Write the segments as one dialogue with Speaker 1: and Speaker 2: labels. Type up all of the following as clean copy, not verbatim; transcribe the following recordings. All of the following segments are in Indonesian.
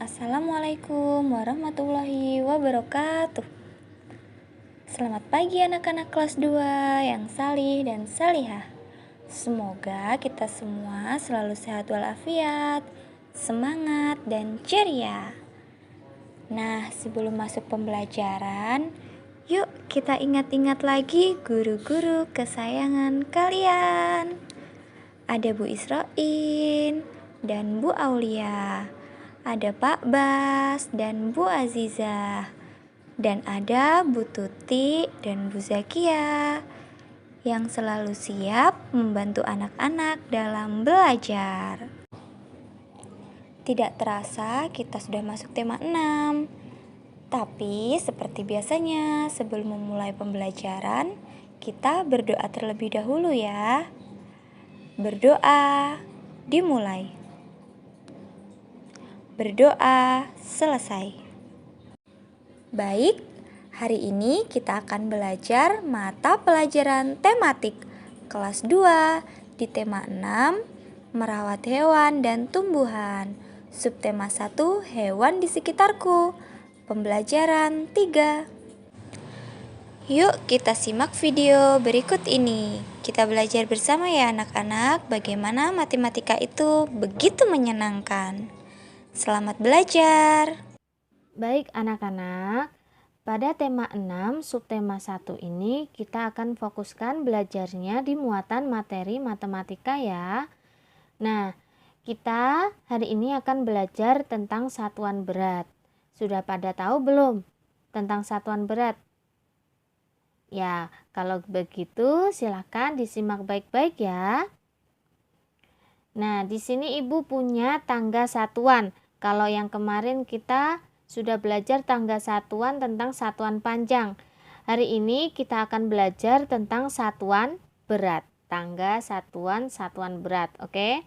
Speaker 1: Assalamualaikum warahmatullahi wabarakatuh. Selamat pagi anak-anak kelas 2 yang salih dan salihah. Semoga kita semua selalu sehat walafiat, semangat dan ceria. Nah, sebelum masuk pembelajaran, yuk kita ingat-ingat lagi guru-guru kesayangan kalian. Ada Bu Isroin dan Bu Aulia. Ada Pak Bas dan Bu Azizah. Dan ada Bu Tuti dan Bu Zakia yang selalu siap membantu anak-anak dalam belajar. Tidak terasa kita sudah masuk tema 6. Tapi seperti biasanya sebelum memulai pembelajaran, kita berdoa terlebih dahulu ya. Berdoa dimulai. Berdoa selesai. Baik, hari ini kita akan belajar mata pelajaran tematik kelas 2 di tema 6, merawat hewan dan tumbuhan. Subtema 1, hewan di sekitarku. Pembelajaran 3. Yuk kita simak video berikut ini. Kita belajar bersama ya anak-anak, bagaimana matematika itu begitu menyenangkan. Selamat belajar.
Speaker 2: Baik anak-anak, pada tema 6 subtema 1 ini kita akan fokuskan belajarnya di muatan materi matematika ya. Nah, kita hari ini akan belajar tentang satuan berat. Sudah pada tahu belum tentang satuan berat? Ya, kalau begitu silakan disimak baik-baik ya. Nah, di sini Ibu punya tangga satuan. Kalau yang kemarin kita sudah belajar tangga satuan tentang satuan panjang. Hari ini kita akan belajar tentang satuan berat. Tangga satuan berat, oke?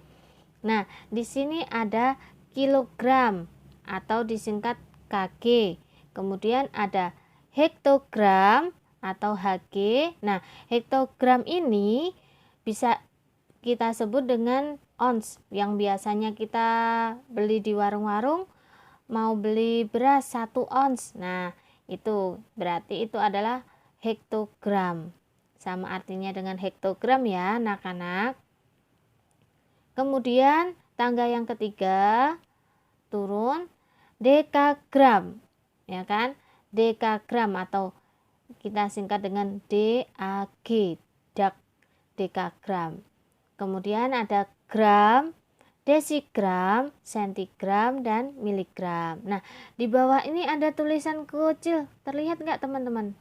Speaker 2: Nah, di sini ada kilogram atau disingkat kg. Kemudian ada hektogram atau Hg. Nah, hektogram ini bisa kita sebut dengan ons yang biasanya kita beli di warung-warung. Mau beli beras 1 ons. Nah, itu berarti itu adalah hektogram. Sama artinya dengan hektogram ya, anak-anak. Kemudian tangga yang ketiga turun dekagram. Ya kan? Dekagram atau kita singkat dengan DAG, dekagram. Kemudian ada gram, desigram, sentigram, dan miligram. Nah, di bawah ini ada tulisan kecil. Terlihat nggak teman-teman?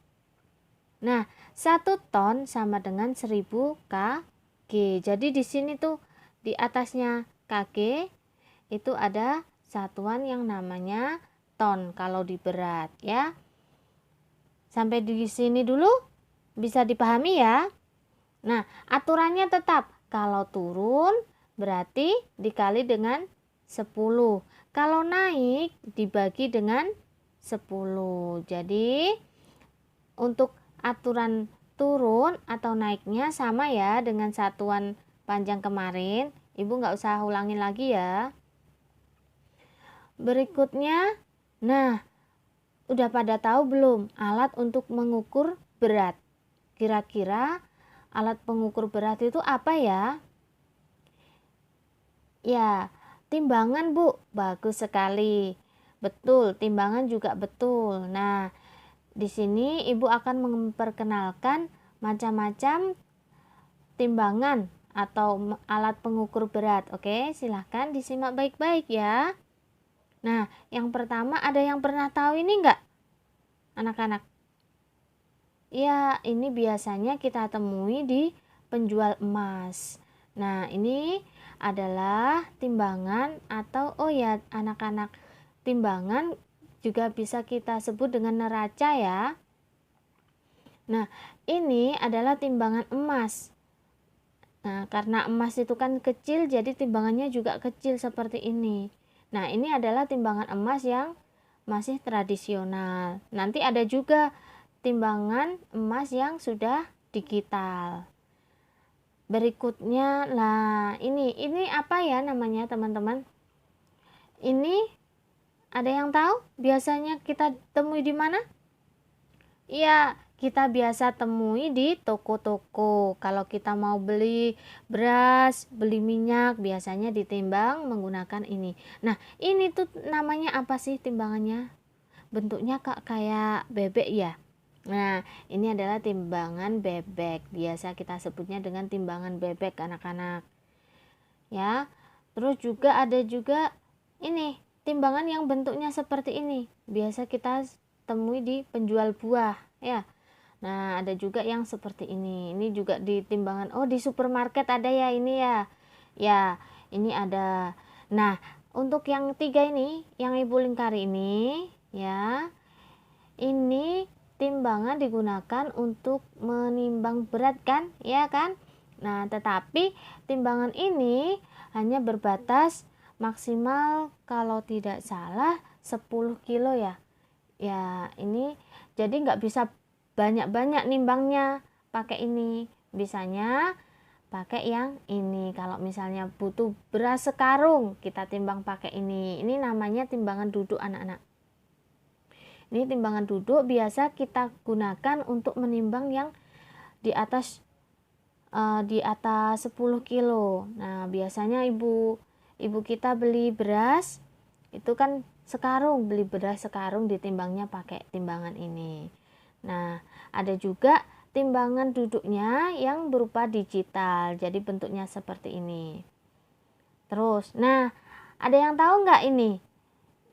Speaker 2: Nah, 1 ton sama dengan 1000 kg. Jadi di sini tuh di atasnya kg itu ada satuan yang namanya ton kalau di berat ya. Sampai di sini dulu bisa dipahami ya. Nah, aturannya tetap kalau turun berarti dikali dengan 10. Kalau naik dibagi dengan 10. Jadi untuk aturan turun atau naiknya sama ya dengan satuan panjang kemarin. Ibu nggak usah ulangin lagi ya. Berikutnya, nah udah pada tahu belum alat untuk mengukur berat? Kira-kira alat pengukur berat itu apa ya? Ya, timbangan Bu, bagus sekali. Betul, timbangan juga betul. Nah, di sini Ibu akan memperkenalkan macam-macam timbangan atau alat pengukur berat. Oke, silahkan disimak baik-baik ya. Nah, yang pertama ada yang pernah tahu ini enggak? Anak-anak. Ya, ini biasanya kita temui di penjual emas. Nah, ini adalah timbangan atau anak-anak, timbangan juga bisa kita sebut dengan neraca ya. Nah, ini adalah timbangan emas. Nah, karena emas itu kan kecil jadi timbangannya juga kecil seperti ini. Nah, ini adalah timbangan emas yang masih tradisional. Nanti ada juga timbangan emas yang sudah digital. Berikutnya lah ini apa ya namanya teman-teman? Ini Ada yang tahu biasanya kita temui di mana? Iya, kita biasa temui di toko-toko. Kalau kita mau beli beras, beli minyak, biasanya ditimbang menggunakan ini. Nah, ini tuh namanya apa sih timbangannya? Bentuknya kayak bebek ya. Nah, ini adalah timbangan bebek. Biasa kita sebutnya dengan timbangan bebek anak-anak. Ya. Terus juga ada juga ini, timbangan yang bentuknya seperti ini. Biasa kita temui di penjual buah, ya. Nah, ada juga yang seperti ini. Ini juga di timbangan. Oh, di supermarket ada ya ini ya. Ya, ini ada. Nah, untuk yang 3 ini, yang Ibu lingkari ini, ya. Ini timbangan digunakan untuk menimbang berat kan? Ya kan? Nah, tetapi timbangan ini hanya berbatas maksimal kalau tidak salah 10 kilo ya. Ya, ini jadi nggak bisa banyak-banyak nimbangnya pakai ini. Bisanya pakai yang ini. Kalau misalnya butuh beras sekarung, kita timbang pakai ini. Ini namanya timbangan duduk anak-anak. Ini timbangan duduk biasa kita gunakan untuk menimbang yang di atas 10 kilo. Nah, biasanya ibu kita beli beras itu kan sekarung, beli beras sekarung ditimbangnya pakai timbangan ini. Nah, ada juga timbangan duduknya yang berupa digital, jadi bentuknya seperti ini. Terus, nah, ada yang tahu nggak ini?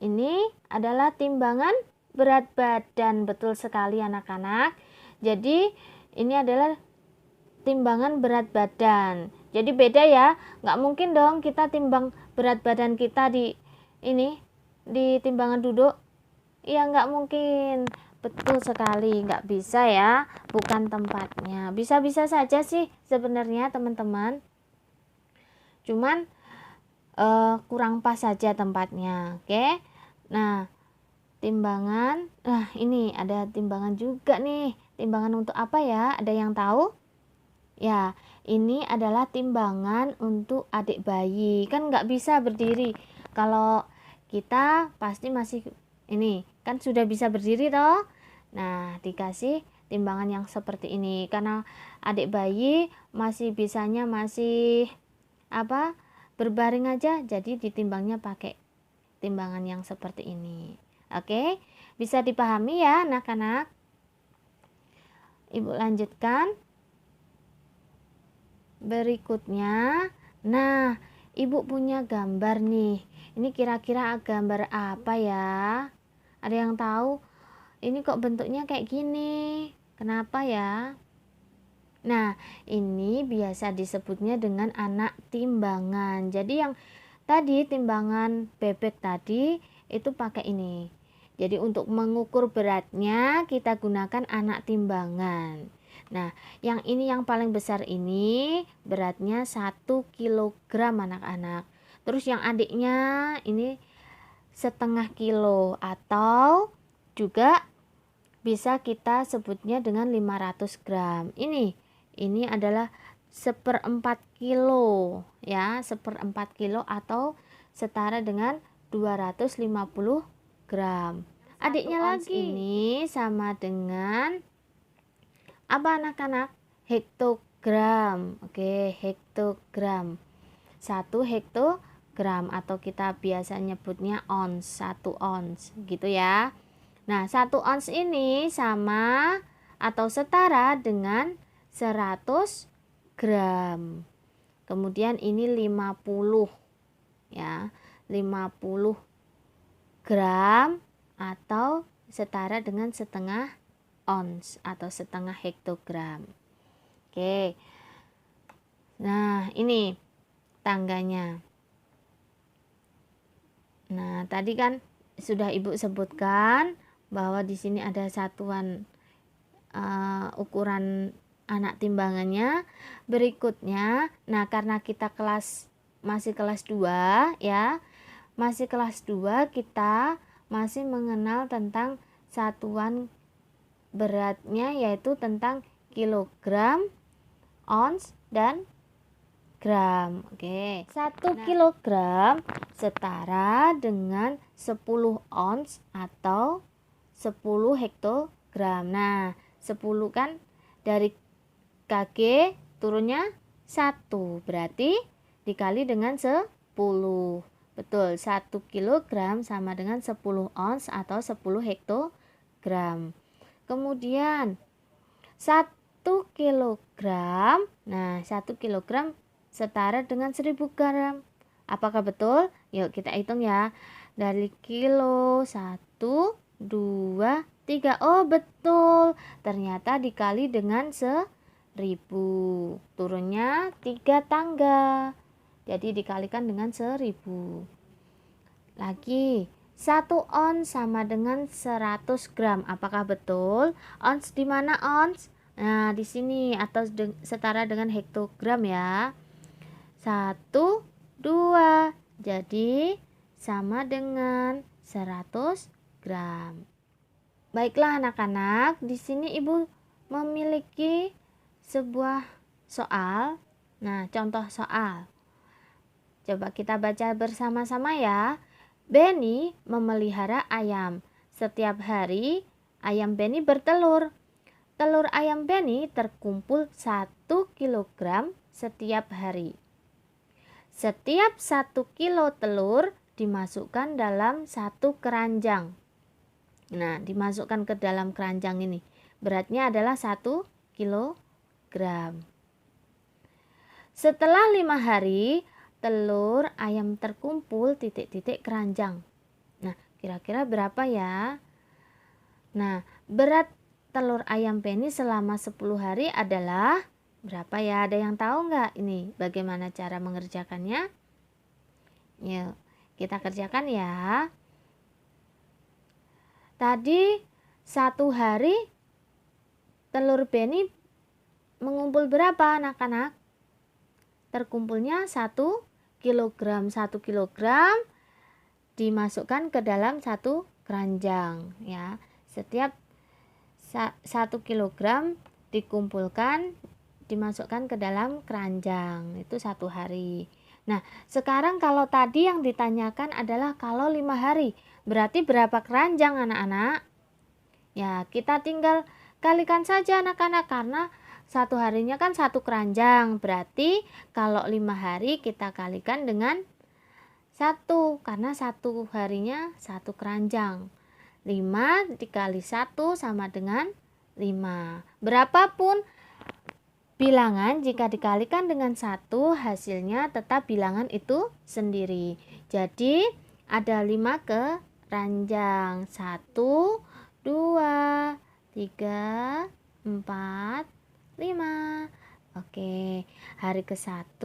Speaker 2: Ini adalah timbangan berat badan, betul sekali anak-anak. Jadi, ini adalah timbangan berat badan. Jadi beda ya, nggak mungkin dong kita timbang berat badan kita di timbangan duduk. Iya, nggak mungkin. Betul sekali, nggak bisa ya, bukan tempatnya. Bisa-bisa saja sih sebenarnya teman-teman. Cuman kurang pas saja tempatnya, oke? Nah, timbangan, ini ada timbangan juga nih. Timbangan untuk apa ya? Ada yang tahu? Ya, ini adalah timbangan untuk adik bayi. Kan nggak bisa berdiri. Kalau kita pasti masih ini, kan sudah bisa berdiri toh. Nah, dikasih timbangan yang seperti ini. Karena adik bayi masih bisanya masih berbaring aja, jadi ditimbangnya pakai timbangan yang seperti ini. Oke, bisa dipahami ya anak-anak? Ibu lanjutkan. Berikutnya, nah, ibu punya gambar nih. Ini kira-kira gambar apa ya? Ada yang tahu? Ini kok bentuknya kayak gini? Kenapa ya? Nah, ini biasa disebutnya dengan anak timbangan. Jadi yang tadi timbangan bebek tadi itu pakai ini. Jadi untuk mengukur beratnya kita gunakan anak timbangan. Nah, yang ini yang paling besar ini beratnya 1 kilogram anak-anak. Terus yang adiknya ini 1/2 kilo atau juga bisa kita sebutnya dengan 500 gram. Ini adalah 1/4 kilo ya, 1/4 kilo atau setara dengan 250 gram. Adiknya lagi ini sama dengan apa anak-anak? Hektogram. Oke, hektogram. 1 hektogram atau kita biasa nyebutnya ons, 1 ons gitu ya. Nah, 1 ons ini sama atau setara dengan 100 gram. Kemudian ini 50 ya, 50 gram atau setara dengan setengah ons atau setengah hektogram. Oke. Nah, ini tangganya. Nah, tadi kan sudah Ibu sebutkan bahwa di sini ada satuan ukuran anak timbangannya. Berikutnya, nah karena kita masih kelas 2 ya. Masih kelas 2 kita masih mengenal tentang satuan beratnya yaitu tentang kilogram, ons dan gram. Oke, 1 kilogram setara dengan 10 ons atau 10 hektogram. Nah, 10 kan dari kg turunnya 1, berarti dikali dengan 10. Betul, 1 kilogram sama dengan 10 ons atau 10 hektogram. Kemudian 1 kilogram, nah 1 kilogram setara dengan 1000 gram. Apakah betul? Yuk kita hitung ya. Dari kilo 1, 2, 3. Oh betul, ternyata dikali dengan 1000. Turunnya 3 tangga. Jadi dikalikan dengan 1000. Lagi, 1 ons sama dengan 100 gram. Apakah betul? Ons di mana ons? Nah, di sini atau setara dengan hektogram ya. 1, 2. Jadi sama dengan 100 gram. Baiklah anak-anak, di sini Ibu memiliki sebuah soal. Nah, contoh soal. Coba kita baca bersama-sama ya. Benny memelihara ayam. Setiap hari ayam Benny bertelur. Telur ayam Benny terkumpul 1 kilogram setiap hari. Setiap 1 kilo telur dimasukkan dalam 1 keranjang. Nah, dimasukkan ke dalam keranjang ini. Beratnya adalah 1 kilogram. Setelah 5 hari, telur ayam terkumpul titik-titik keranjang. Nah, kira-kira berapa ya? Nah, berat telur ayam Benny selama 10 hari adalah berapa ya? Ada yang tahu nggak ini bagaimana cara mengerjakannya? Yuk, kita kerjakan ya. Tadi 1 hari telur Benny mengumpul berapa anak-anak? Terkumpulnya 1 kilogram. 1 kilogram dimasukkan ke dalam 1 keranjang ya. Setiap 1 kilogram dikumpulkan, dimasukkan ke dalam keranjang. Itu 1 hari. Nah, sekarang kalau tadi yang ditanyakan adalah kalau 5 hari. Berarti berapa keranjang anak-anak? Ya, kita tinggal kalikan saja anak-anak karena 1 harinya kan 1 keranjang. Berarti kalau 5 hari kita kalikan dengan 1 karena 1 harinya 1 keranjang. 5 dikali 1 sama dengan 5. Berapapun bilangan jika dikalikan dengan 1 hasilnya tetap bilangan itu sendiri. Jadi ada 5 keranjang. 1, 2, 3, 4, 5. Oke, hari ke-1,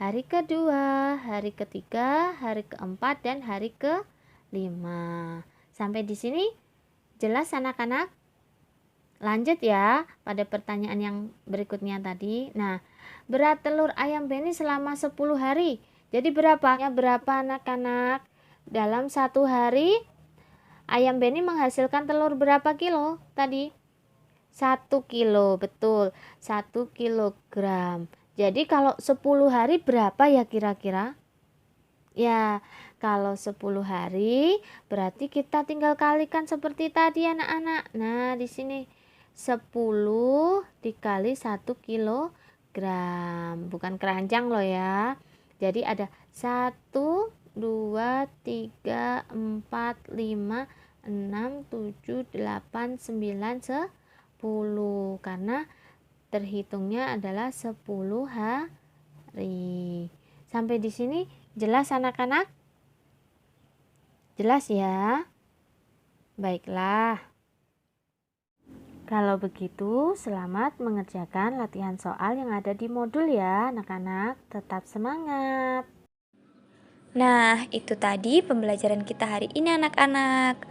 Speaker 2: hari kedua, hari ketiga, hari keempat, dan hari ke-5. Sampai di sini jelas anak-anak? Lanjut ya pada pertanyaan yang berikutnya tadi. Nah, berat telur ayam Benny selama 10 hari. Jadi berapa? Ya, berapa anak-anak? Dalam 1 hari ayam Benny menghasilkan telur berapa kilo tadi? 1 kilo, betul. 1 kilogram. Jadi kalau 10 hari berapa ya kira-kira? Ya, kalau 10 hari berarti kita tinggal kalikan seperti tadi anak-anak. Nah, di sini 10 dikali 1 kilogram. Bukan keranjang loh ya. Jadi ada 1, 2, 3, 4, 5, 6, 7, 8, 9, 10. Karena terhitungnya adalah 10 hari. Sampai di sini jelas anak-anak? Jelas ya? Baiklah. Kalau begitu, selamat mengerjakan latihan soal yang ada di modul ya, anak-anak. Tetap semangat.
Speaker 1: Nah, itu tadi pembelajaran kita hari ini anak-anak.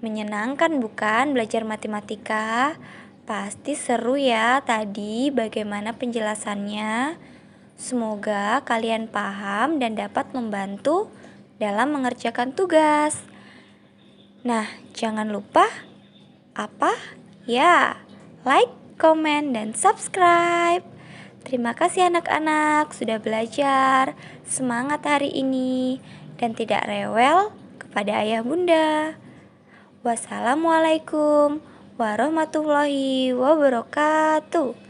Speaker 1: Menyenangkan bukan belajar matematika? Pasti seru ya tadi bagaimana penjelasannya. Semoga kalian paham dan dapat membantu dalam mengerjakan tugas. Nah, jangan lupa apa? Ya, like, komen, dan subscribe. Terima kasih anak-anak sudah belajar. Semangat hari ini dan tidak rewel kepada ayah bunda. Wassalamualaikum warahmatullahi wabarakatuh.